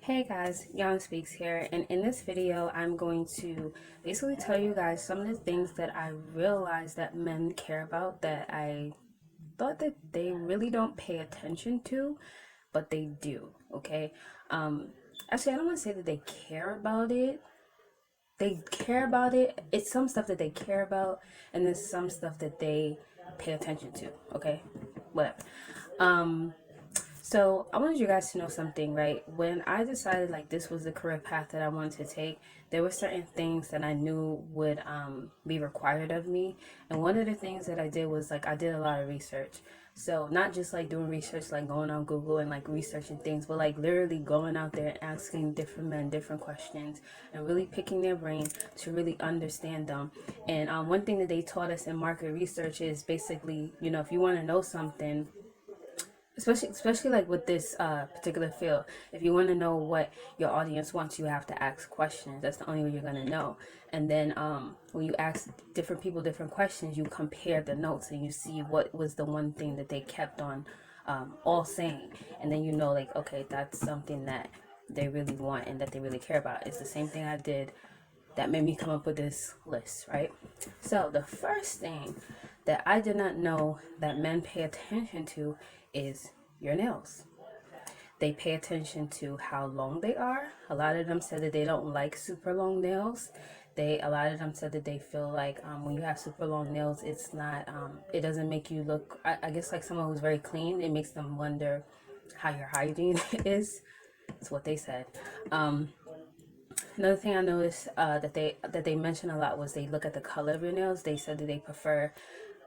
Hey guys, Yon Speaks here, and in this video I'm going to basically tell you guys some of the things that I realized that men care about that I thought that they really don't pay attention to, but they do, okay? Um, Actually, I don't want to say that they care about it. They care about it. It's some stuff that they care about, and there's some stuff that they pay attention to, okay? Whatever. Um, so I wanted you guys to know something, right? When I decided like this was the career path that I wanted to take, there were certain things that I knew would be required of me. And one of the things that I did was like I did a lot of research. So not just like doing research, like going on Google and like researching things, but like literally going out there and asking different men different questions and really picking their brain to really understand them. And one thing that they taught us in market research is basically, if you want to know something, especially like with this particular field, if you want to know what your audience wants, you have to ask questions. That's the only way you're going to know. And then when you ask different people different questions, you compare the notes and you see what was the one thing that they kept on all saying, and then you know, like, okay, that's something that they really want and that they really care about. It's the same thing I did that made me come up with this list, right? So the first thing that I did not know that men pay attention to is your nails. They pay attention to how long they are. A lot of them said that they don't like super long nails. A lot of them said that they feel like when you have super long nails, it's not, it doesn't make you look, I guess like someone who's very clean, it makes them wonder how your hygiene is. That's what they said. Um, Another thing I noticed that they mention a lot was they look at the color of your nails. They said that they prefer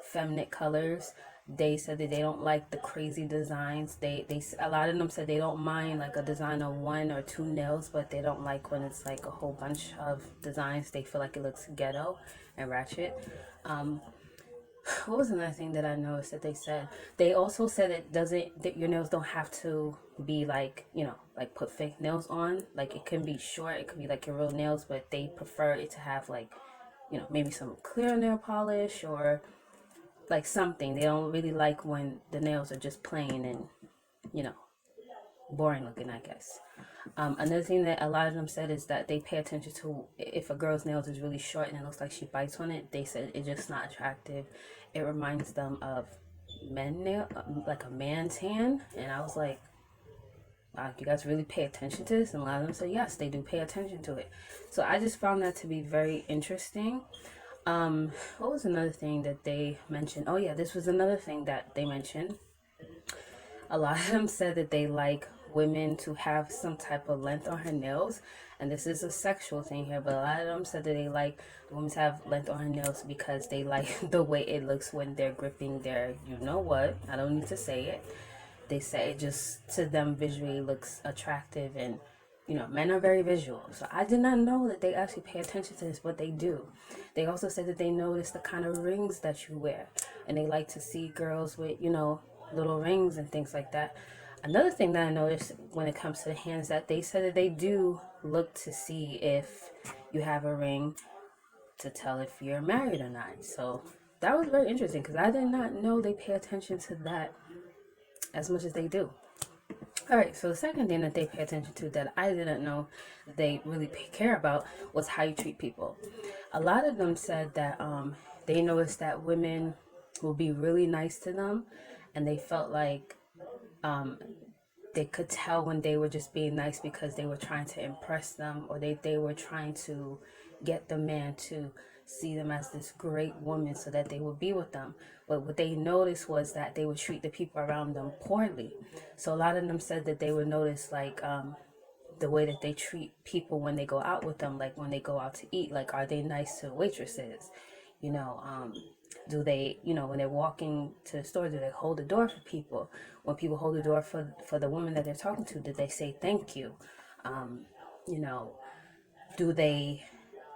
feminine colors. They said that they don't like the crazy designs. They a lot of them said they don't mind like a design of one or two nails, but they don't like when it's like a whole bunch of designs. They feel like it looks ghetto and ratchet. Um, what was another thing that I noticed that they said? They also said it doesn't that your nails don't have to be like, like put fake nails on. Like it can be short, it could be like your real nails, but they prefer it to have like, maybe some clear nail polish or like something. They don't really like when the nails are just plain and, you know, boring looking, I guess. Another thing that a lot of them said is that they pay attention to if a girl's nails is really short and it looks like she bites on it. They said it's just not attractive. It reminds them of men nail, like a man's hand. And I was like, wow, you guys really pay attention to this? And a lot of them said yes, they do pay attention to it. So I just found that to be very interesting. What was another thing that they mentioned? Oh yeah, this was another thing that they mentioned. A lot of them said that they like women to have some type of length on her nails, and this is a sexual thing here, but a lot of them said that they like women to have length on her nails because they like the way it looks when they're gripping their, you know what, I don't need to say it. They say it just to them visually looks attractive, and men are very visual. So I did not know that they actually pay attention to this, but they do. They also said that they notice the kind of rings that you wear, and they like to see girls with, little rings and things like that. Another thing that I noticed when it comes to the hands, that they said that they do look to see if you have a ring to tell if you're married or not. So that was very interesting because I did not know they pay attention to that as much as they do. All right, so the second thing that they pay attention to that I didn't know they really care about was how you treat people. A lot of them said that they noticed that women will be really nice to them, and they felt like um, they could tell when they were just being nice because they were trying to impress them, or they were trying to get the man to see them as this great woman so that they would be with them. But what they noticed was that they would treat the people around them poorly. So a lot of them said that they would notice like the way that they treat people when they go out with them, like when they go out to eat, like are they nice to waitresses? You know, do they, when they're walking to the store, do they hold the door for people? When people hold the door for the woman that they're talking to, did they say thank you? Um, you know, do they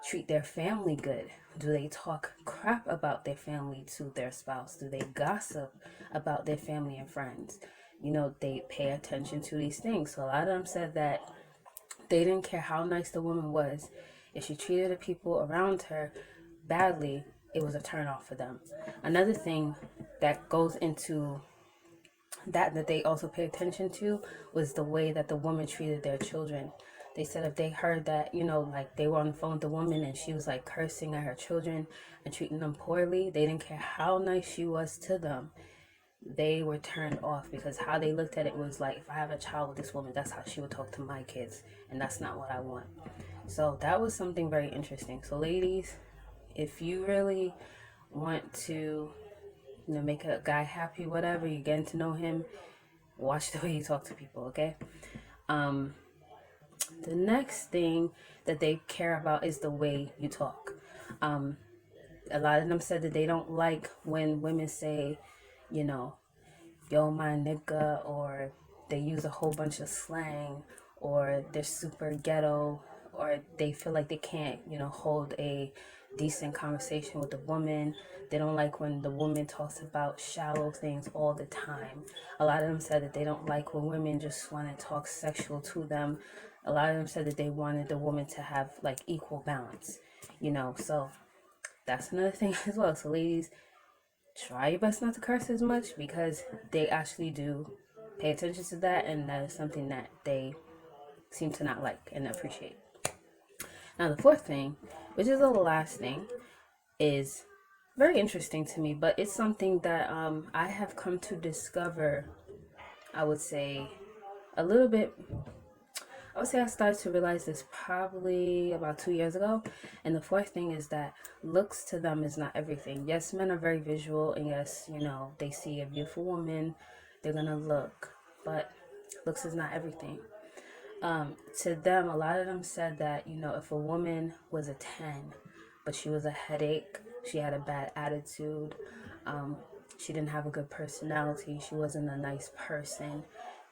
treat their family good? Do they talk crap about their family to their spouse? Do they gossip about their family and friends? They pay attention to these things. So a lot of them said that they didn't care how nice the woman was. If she treated the people around her badly, it was a turn off for them. Another thing that goes into that they also paid attention to was the way that the woman treated their children. They said if they heard that, like they were on the phone with the woman and she was like cursing at her children and treating them poorly, they didn't care how nice she was to them. They were turned off because how they looked at it was like, if I have a child with this woman, that's how she would talk to my kids. And that's not what I want. So that was something very interesting. So ladies, if you really want to, make a guy happy, whatever, you're getting to know him, watch the way you talk to people, okay? The next thing that they care about is the way you talk. A lot of them said that they don't like when women say, yo, my nigga, or they use a whole bunch of slang, or they're super ghetto, or they feel like they can't, hold a decent conversation with the woman. They don't like when the woman talks about shallow things all the time. A lot of them said that they don't like when women just want to talk sexual to them. A lot of them said that they wanted the woman to have like equal balance, so that's another thing as well. So ladies, try your best not to curse as much because they actually do pay attention to that, and that is something that they seem to not like and appreciate. Now the fourth thing, which is the last thing, is very interesting to me, but it's something that I have come to discover, I would say a little bit. I would say I started to realize this probably about 2 years ago. And the fourth thing is that looks to them is not everything. Yes, men are very visual, and yes, they see a beautiful woman, they're gonna look, but looks is not everything. To them, a lot of them said that, if a woman was a 10, but she was a headache, she had a bad attitude, she didn't have a good personality, she wasn't a nice person,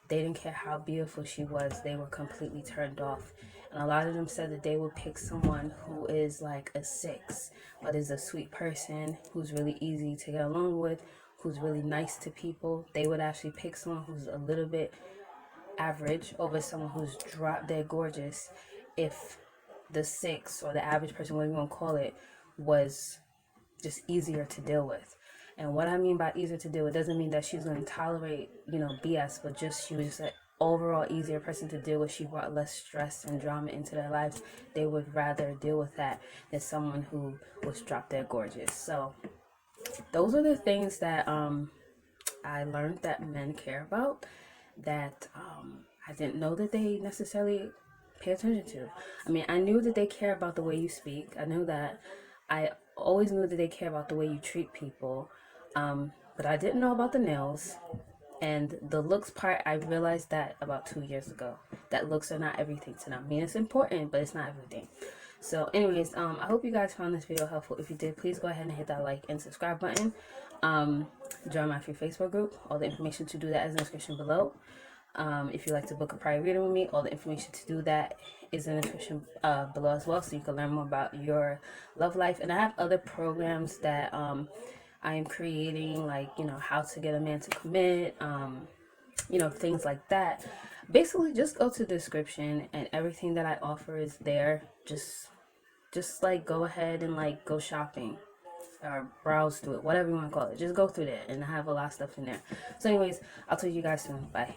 they didn't care how beautiful she was, they were completely turned off. And a lot of them said that they would pick someone who is like a 6, but is a sweet person, who's really easy to get along with, who's really nice to people. They would actually pick someone who's a little bit average over someone who's drop dead gorgeous if the 6 or the average person, whatever you want to call it, was just easier to deal with. And what I mean by easier to deal with doesn't mean that she's going to tolerate, BS, but just she was just an overall easier person to deal with. She brought less stress and drama into their lives. They would rather deal with that than someone who was drop dead gorgeous. So those are the things that I learned that men care about, that I didn't know that they necessarily pay attention to. I mean, I knew that they care about the way you speak. I knew that. I always knew that they care about the way you treat people. But I didn't know about the nails. And the looks part, I realized that about 2 years ago. That looks are not everything to them. I mean, it's important, but it's not everything. So anyways, I hope you guys found this video helpful. If you did, please go ahead and hit that like and subscribe button. Join my free Facebook group. All the information to do that is in the description below. If you'd like to book a private reading with me, all the information to do that is in the description below as well, so you can learn more about your love life. And I have other programs that I am creating, like, how to get a man to commit, things like that. Basically, just go to the description and everything that I offer is there. Just like go ahead and like go shopping or browse through it, whatever you want to call it. Just go through there, and I have a lot of stuff in there. So anyways, I'll talk to you guys soon. Bye.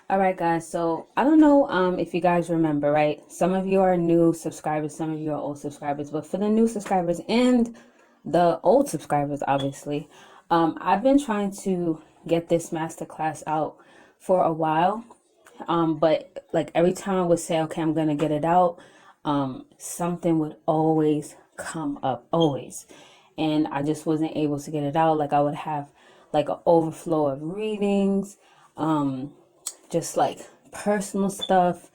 All right, guys. So I don't know if you guys remember, right? Some of you are new subscribers, some of you are old subscribers. But for the new subscribers and the old subscribers, obviously, I've been trying to get this masterclass out for a while. But like every time I would say, okay, I'm gonna get it out, something would always come up, always, and I just wasn't able to get it out. Like I would have like an overflow of readings, just like personal stuff.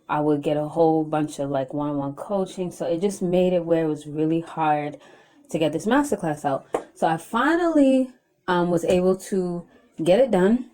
I would get a whole bunch of like one-on-one coaching, so it just made it where it was really hard to get this masterclass out. So I finally was able to get it done.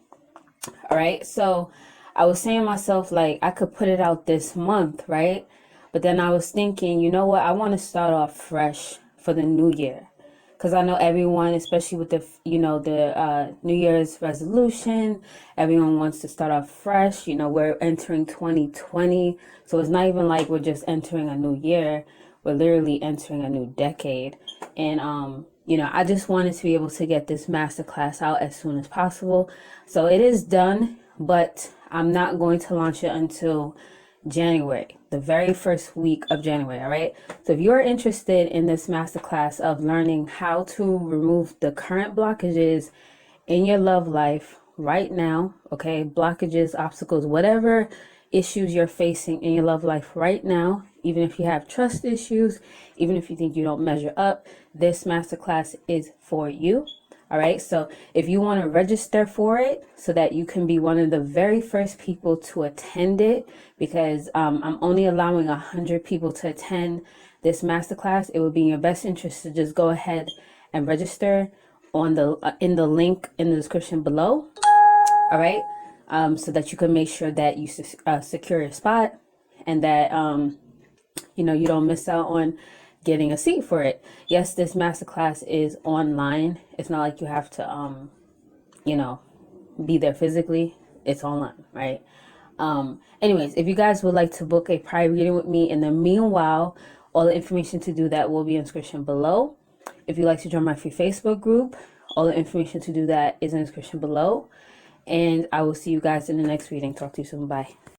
All right, so I was saying to myself, like, I could put it out this month, right? But then I was thinking, you know what? I want to start off fresh for the new year. Because I know everyone, especially with the, the New Year's resolution, everyone wants to start off fresh. We're entering 2020. So it's not even like we're just entering a new year. We're literally entering a new decade. And, I just wanted to be able to get this masterclass out as soon as possible. So it is done, but I'm not going to launch it until January, the very first week of January. All right. So if you're interested in this masterclass of learning how to remove the current blockages in your love life right now, okay, blockages, obstacles, whatever issues you're facing in your love life right now, even if you have trust issues, even if you think you don't measure up, this masterclass is for you. All right. So if you want to register for it so that you can be one of the very first people to attend it, because I'm only allowing 100 people to attend this masterclass, it would be in your best interest to just go ahead and register on the in the link in the description below. All right. So that you can make sure that you secure your spot, and that you don't miss out on getting a seat for it. Yes, this masterclass is online. It's not like you have to be there physically. It's online, right? Anyways, if you guys would like to book a private reading with me in the meanwhile, all the information to do that will be in the description below. If you'd like to join my free Facebook group, all the information to do that is in the description below. And I will see you guys in the next reading. Talk to you soon. Bye.